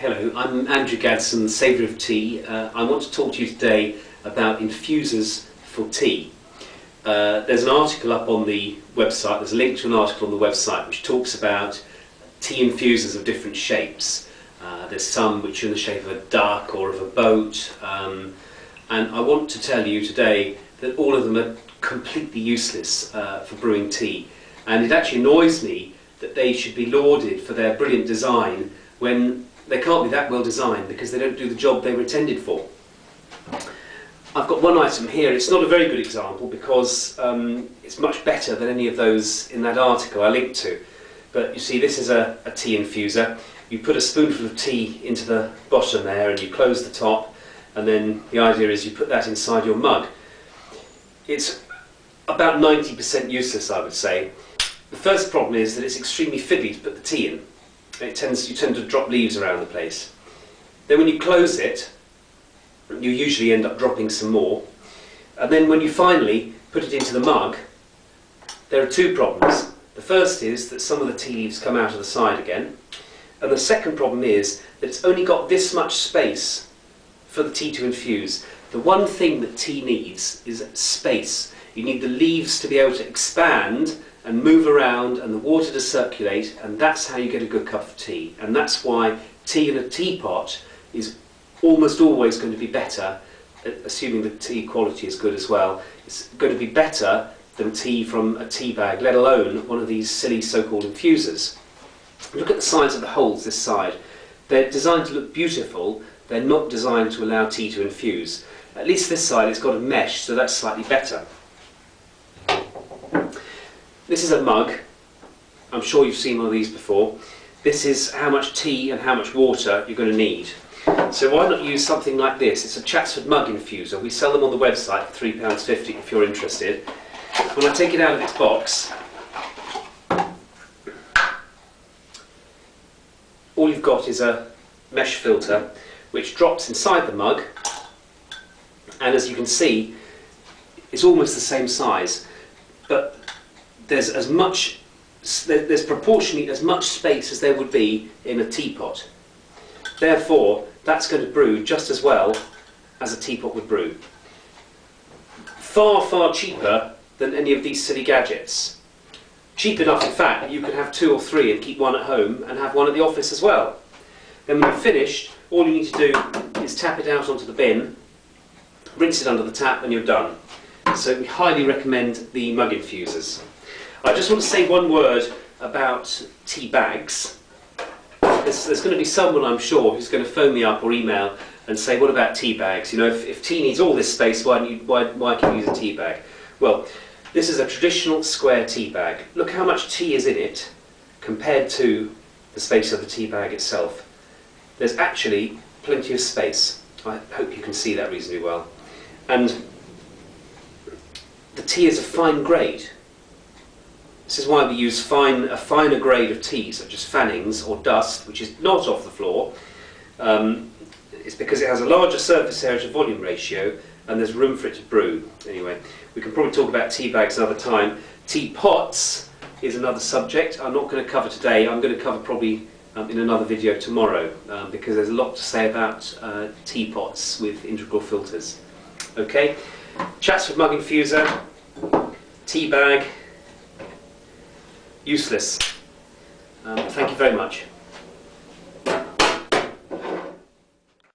Hello, I'm Andrew Gadsden, Saviour of Tea. I want to talk to you today about infusers for tea. There's an article up on the website, there's a link to an article on the website which talks about tea infusers of different shapes. There's some which are in the shape of a duck or of a boat, and I want to tell you today that all of them are completely useless for brewing tea. And it actually annoys me that they should be lauded for their brilliant design when they can't be that well designed because they don't do the job they were intended for. I've got one item here. It's not a very good example because it's much better than any of those in that article I linked to. But you see, this is a tea infuser. You put a spoonful of tea into the bottom there and you close the top, and then the idea is you put that inside your mug. It's about 90% useless, I would say. The first problem is that it's extremely fiddly to put the tea in. You tend to drop leaves around the place. Then when you close it, you usually end up dropping some more. And then when you finally put it into the mug, there are two problems. The first is that some of the tea leaves come out of the side again. And the second problem is that it's only got this much space for the tea to infuse. The one thing that tea needs is space. You need the leaves to be able to expand and move around and the water to circulate, and that's how you get a good cup of tea. And that's why tea in a teapot is almost always going to be better, assuming the tea quality is good as well. It's going to be better than tea from a tea bag, let alone one of these silly so-called infusers. Look at the size of the holes this side. They're designed to look beautiful, they're not designed to allow tea to infuse. At least this side it's got a mesh, so that's slightly better. This is a mug. I'm sure you've seen one of these before. This is how much tea and how much water you're going to need. So why not use something like this? It's a Chatsford Mug Infuser. We sell them on the website for £3.50 if you're interested. When I take it out of its box, all you've got is a mesh filter which drops inside the mug, and as you can see, it's almost the same size, but there's proportionally as much space as there would be in a teapot. Therefore, that's going to brew just as well as a teapot would brew. Far, far cheaper than any of these silly gadgets. Cheap enough, in fact, that you can have 2 or 3 and keep one at home and have one at the office as well. Then when you're finished, all you need to do is tap it out onto the bin, rinse it under the tap, and you're done. So we highly recommend the Mug Infusers. I just want to say one word about tea bags. There's going to be someone, I'm sure, who's going to phone me up or email and say, what about tea bags? You know, if tea needs all this space, why can you use a tea bag? Well, this is a traditional square tea bag. Look how much tea is in it compared to the space of the tea bag itself. There's actually plenty of space. I hope you can see that reasonably well. And the tea is a fine grade. This is why we use a finer grade of tea, such as Fannings or Dust, which is not off the floor. It's because it has a larger surface area to volume ratio and there's room for it to brew. Anyway, we can probably talk about tea bags another time. Teapots is another subject I'm not going to cover today. I'm going to cover probably in another video tomorrow because there's a lot to say about teapots with integral filters. Okay, Chatsford Mug Infuser, tea bag, useless. Thank you very much.